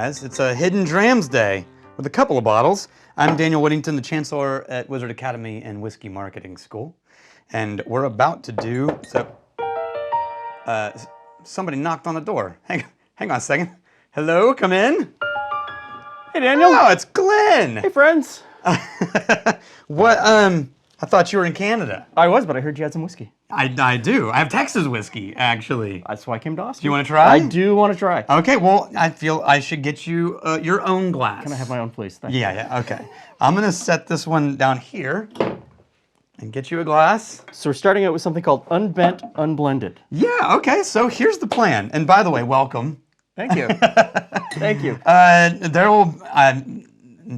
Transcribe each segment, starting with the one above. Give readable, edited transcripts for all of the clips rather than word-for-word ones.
guys. It's a Hidden Drams Day with a couple of bottles. I'm Daniel Whittington, the Chancellor at Wizard Academy and Whiskey Marketing School. And we're about to do, somebody knocked on the door. Hang on a second. Hello, come in. Hey, Daniel. Oh, it's Glenn. Hey, friends. What, I thought you were in Canada. I was, but I heard you had some whiskey. I do. I have Texas whiskey, actually. That's why I came to Austin. Do you want to try? I do want to try. Okay, well, I feel I should get you your own glass. Can I have my own, please? Thank you. Yeah, okay. I'm going to set this one down here and get you a glass. So we're starting out with something called UnBendt Unblended. Yeah, okay, so here's the plan. And by the way, welcome. Thank you. Thank you. There will,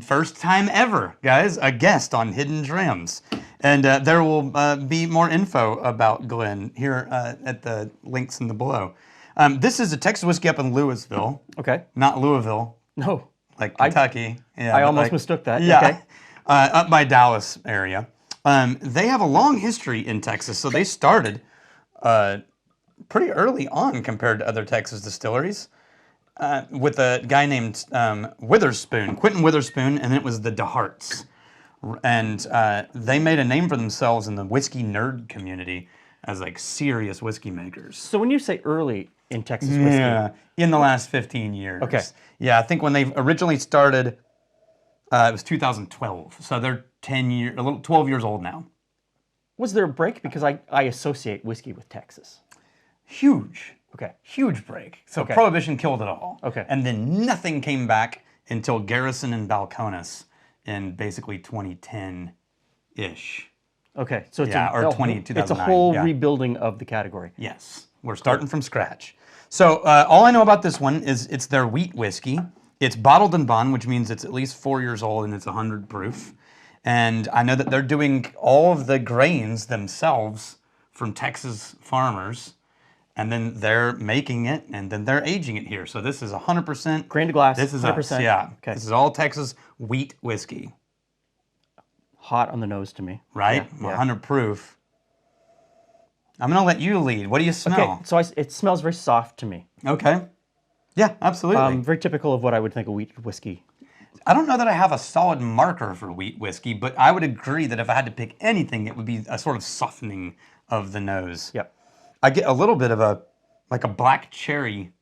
first time ever, guys, a guest on Hidden Drams. And there will be more info about Glenn here at the links in the below. This is a Texas whiskey up in Louisville. Okay. Not Louisville. No. Like Kentucky. I almost mistook that. Yeah. Okay. Up by Dallas area. They have a long history in Texas, so they started pretty early on compared to other Texas distilleries with a guy named Witherspoon, Quentin Witherspoon, and it was the DeHarts. And they made a name for themselves in the whiskey nerd community as like serious whiskey makers. So when you say early in Texas whiskey. Yeah, in the last 15 years. Okay. Yeah, I think when they originally started, it was 2012. So they're 12 years old now. Was there a break? Because I associate whiskey with Texas. Huge. Okay. Huge break. So Okay. Prohibition killed it all. Okay. And then nothing came back until Garrison and Balcones in basically 2010-ish. Okay. So it's it's a whole rebuilding of the category. Yes. We're starting from scratch. So all I know about this one is it's their wheat whiskey. It's bottled in bond, which means it's at least 4 years old and it's 100 proof. And I know that they're doing all of the grains themselves from Texas farmers. And then they're making it, and then they're aging it here. So this is 100%. Grain to glass, This is 100%. us, yeah. Okay. This is all Texas wheat whiskey. Hot on the nose to me. Right? Yeah, 100 proof. I'm going to let you lead. What do you smell? Okay, so it smells very soft to me. Okay. Yeah, absolutely. Very typical of what I would think a wheat whiskey. I don't know that I have a solid marker for wheat whiskey, but I would agree that if I had to pick anything, it would be a sort of softening of the nose. Yep. I get a little bit of a black cherry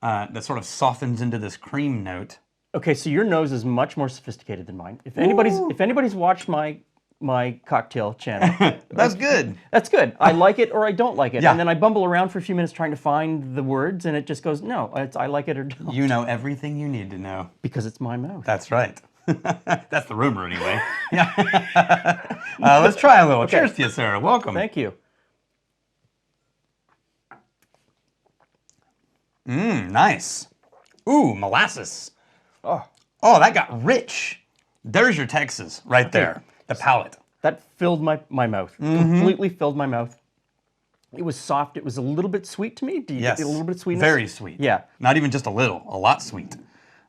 that sort of softens into this cream note. Okay, so your nose is much more sophisticated than mine. If anybody's watched my cocktail channel, That's good. that's good. I like it or I don't like it, Yeah. and then I bumble around for a few minutes trying to find the words, and it just goes, no, I like it or don't. You know everything you need to know. Because it's my mouth. That's right. That's the rumor anyway. Yeah. Let's try a little. Okay. Cheers to you, Sarah. Welcome. Thank you. Nice. Ooh, molasses. Oh, Oh, that got rich. There's your Texas right there. The palate. that filled my mouth. Completely filled my mouth. It was soft. It was a little bit sweet to me. Do you Yes. get a little bit of sweetness? Very sweet. Yeah. Not even just a little, a lot sweet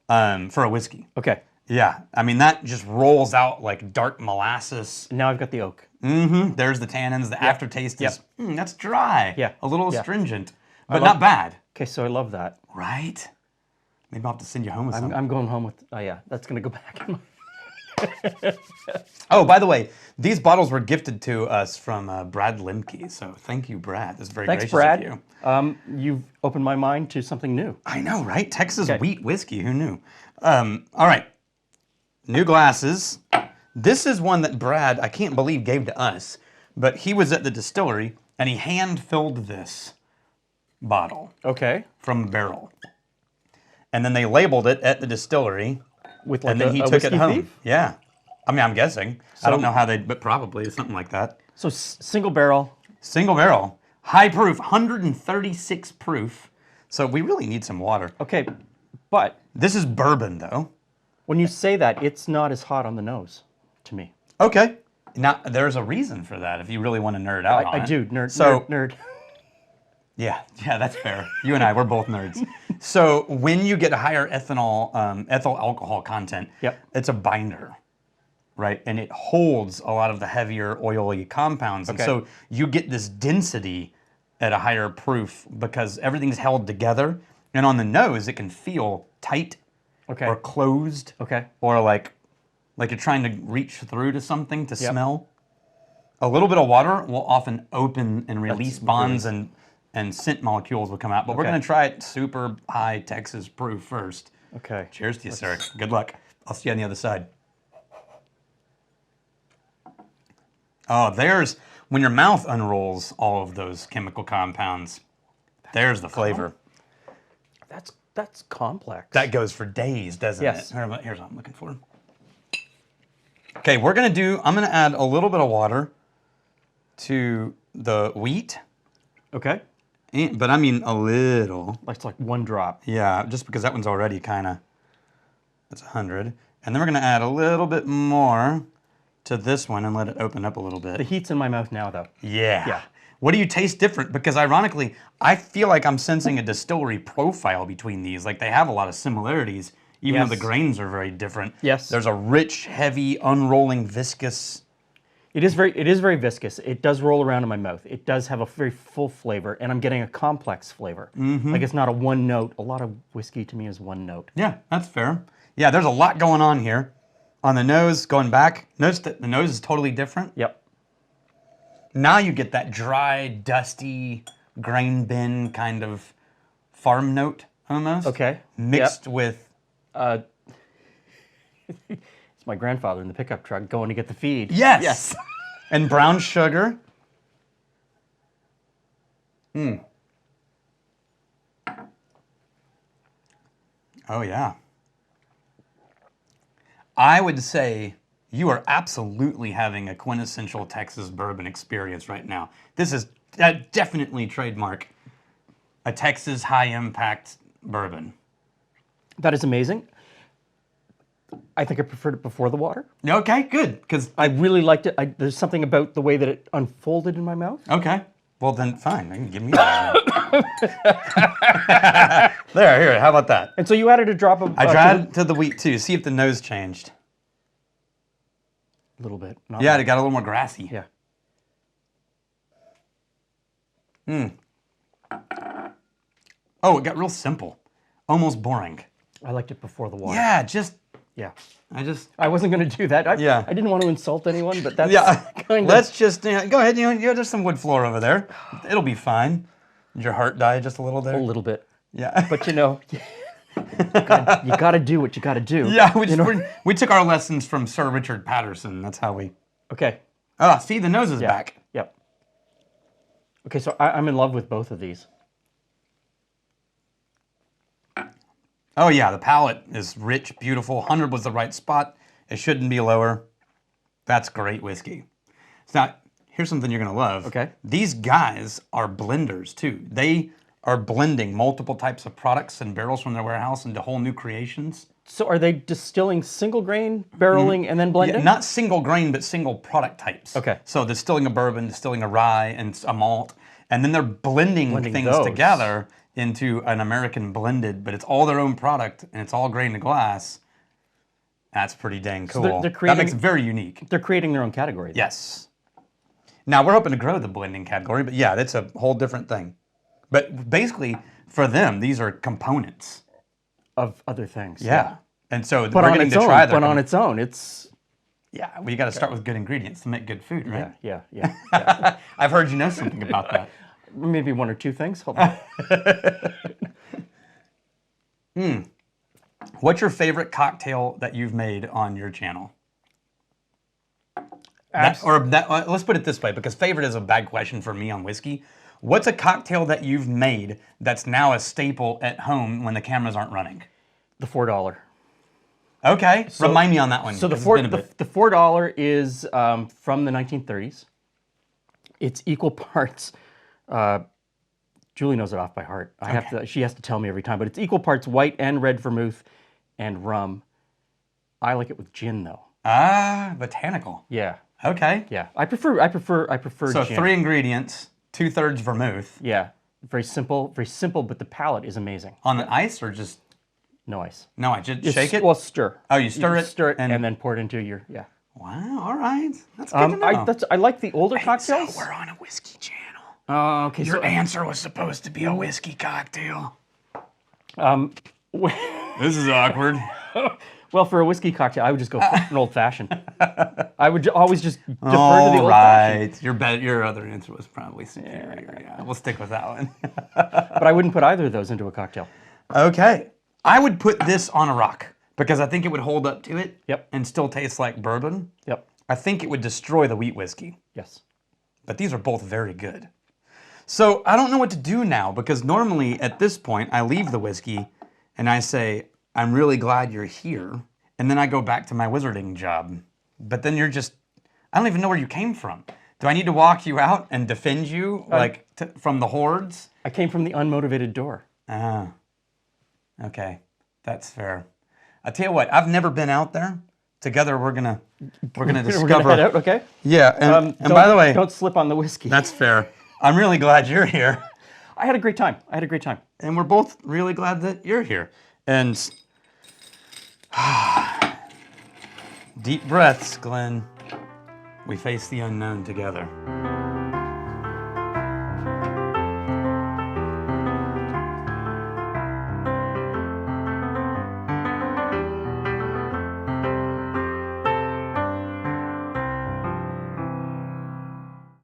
for a whiskey. Okay. Yeah, I mean, that just rolls out like dark molasses. Now I've got the oak. There's the tannins. The aftertaste is, that's dry. Yeah. A little Yeah. astringent, but not bad. Okay, so I love that. Right? Maybe I'll have to send you home with something. I'm going home with. Oh yeah, that's gonna go back in my. Oh, by the way, these bottles were gifted to us from Brad Limke. So thank you, Brad. That's very Thanks, gracious Brad. of you. You've opened my mind to something new. I know, right? Texas Okay. wheat whiskey. Who knew? All right. New glasses. This is one that Brad, I can't believe, gave to us. But he was at the distillery, and he hand-filled this bottle Okay. from a barrel. And then they labeled it at the distillery. With like And then a he took whiskey it home. thief? Yeah. I mean, I'm guessing. I don't know how they, but probably something like that. So single barrel. Single barrel, high proof, 136 proof. So we really need some water. Okay, but This is bourbon, though. when you say that, it's not as hot on the nose to me. Okay. Now, there's a reason for that if you really want to nerd out on I it. do. Nerd. So, nerd. yeah, that's fair. You and I, we're both nerds. So when you get a higher ethyl alcohol content, Yep. it's a binder, right? And it holds a lot of the heavier oily compounds. And Okay. so you get this density at a higher proof because everything's held together. And on the nose, it can feel tight Okay. or closed, Okay. or like you're trying to reach through to something to Yep. smell. A little bit of water will often open and release bonds really- and scent molecules will come out. But we're Okay. going to try it super high Texas proof first. Okay. Cheers to you, sir. Good luck. I'll see you on the other side. Oh, there's, when your mouth unrolls all of those chemical compounds, there's the flavor. That's complex. That goes for days, doesn't Yes. it? Here's what I'm looking for. Okay, I'm gonna add a little bit of water to the wheat, Okay. but I mean a little. That's like one drop. Yeah, just because that one's already kind of, that's 100. And then we're gonna add a little bit more to this one and let it open up a little bit. The heat's in my mouth now, though. Yeah. Yeah. What do you taste different? Because ironically, I feel like I'm sensing a distillery profile between these. Like they have a lot of similarities, even though the Yes. grains are very different. Yes. There's a rich, heavy, unrolling, viscous. It is very viscous. It does roll around in my mouth. It does have a very full flavor, and I'm getting a complex flavor. Like it's not a one note. A lot of whiskey to me is one note. Yeah, that's fair. Yeah, there's a lot going on here. On the nose, going back, notice that the nose is totally different. Yep. Now you get that dry, dusty, grain bin kind of farm note almost. Okay. Mixed with, It's my grandfather in the pickup truck going to get the feed. yes. Yes. And brown sugar. Oh, yeah. I would say you are absolutely having a quintessential Texas bourbon experience right now. This is definitely trademark a Texas high-impact bourbon. That is amazing. I think I preferred it before the water. Okay, good. Because I really liked it. There's something about the way that it unfolded in my mouth. okay, well then fine. You can give me that. There, here. How about that? And so you added a drop of... I tried to the wheat too. See if the nose changed. A little bit. Not Yeah, much. it got a little more grassy. Yeah. Oh, it got real simple, almost boring. I liked it before the water. Yeah, Yeah. I I wasn't going to do that. Yeah. I didn't want to insult anyone, but that's yeah. kind of... Let's just go ahead. There's some wood floor over there. It'll be fine. Did your heart die just a little there? A little bit. Yeah. But you got to do what you got to do. Yeah, we took our lessons from Sir Richard Patterson. That's how we. Okay. Oh, see, the nose is Yeah. back. Yep. Okay, so I'm in love with both of these. Oh yeah, the palate is rich, beautiful. 100 was the right spot. It shouldn't be lower. That's great whiskey. Now, here's something you're gonna love. Okay. These guys are blenders too. They are blending multiple types of products and barrels from their warehouse into whole new creations. So are they distilling single grain, barreling, and then blending? Yeah, not single grain, but single product types. Okay. So distilling a bourbon, distilling a rye, and a malt, and then they're blending things those. together into an American blended, but it's all their own product, and it's all grain to glass. That's pretty dang cool. they're That creating- makes it very unique. They're creating their own category. then. Yes. Now, we're hoping to grow the blending category, but yeah, that's a whole different thing. But basically, for them, these are components. Of other things. Yeah. And so But we're on getting its to own. try their But on its own, it's... Yeah, well, you got to start with good ingredients to make good food, right? Yeah. I've heard you know something about that. Maybe one or two things. Hold on. What's your favorite cocktail that you've made on your channel? Let's put it this way, because favorite is a bad question for me on whiskey. What's a cocktail that you've made that's now a staple at home when the cameras aren't running? The $4. Okay, remind me on that one. So the 'cause it's been a bit. the $4 is from the 1930s. It's equal parts. Julie knows it off by heart. She has to tell me every time, but it's equal parts white and red vermouth and rum. I like it with gin though. Ah, botanical. Yeah, Okay. yeah. I prefer So gin. 3 ingredients, 2/3 vermouth. Yeah, very simple, but the palate is amazing. On the ice or just, No ice. no, I just shake it? Well, stir. Oh, you stir it Stir it and- and then pour it into your Wow, all right. That's good to know. I like the older cocktails. So we're on a whiskey channel. Oh, okay. Your So answer was supposed to be a whiskey cocktail. um, This is awkward. Well, for a whiskey cocktail, I would just go for an old fashioned. I would always just defer to the All old fashioned. right. Your other answer was probably superior. Yeah, we'll stick with that one. But I wouldn't put either of those into a cocktail. Okay. I would put this on a rock because I think it would hold up to it Yep. and still taste like bourbon. Yep. I think it would destroy the wheat whiskey, Yes. but these are both very good. So I don't know what to do now because normally at this point I leave the whiskey and I say, I'm really glad you're here. And then I go back to my wizarding job. But then you're just, I don't even know where you came from. Do I need to walk you out and defend you from the hordes? I came from the unmotivated door. Ah, okay. That's fair. I tell you what, I've never been out there. Together we're gonna discover. We're gonna head out, okay? Yeah, and by the way, don't slip on the whiskey. that's fair. I'm really glad you're here. I had a great time. And we're both really glad that you're here. And deep breaths, Glenn. We face the unknown together.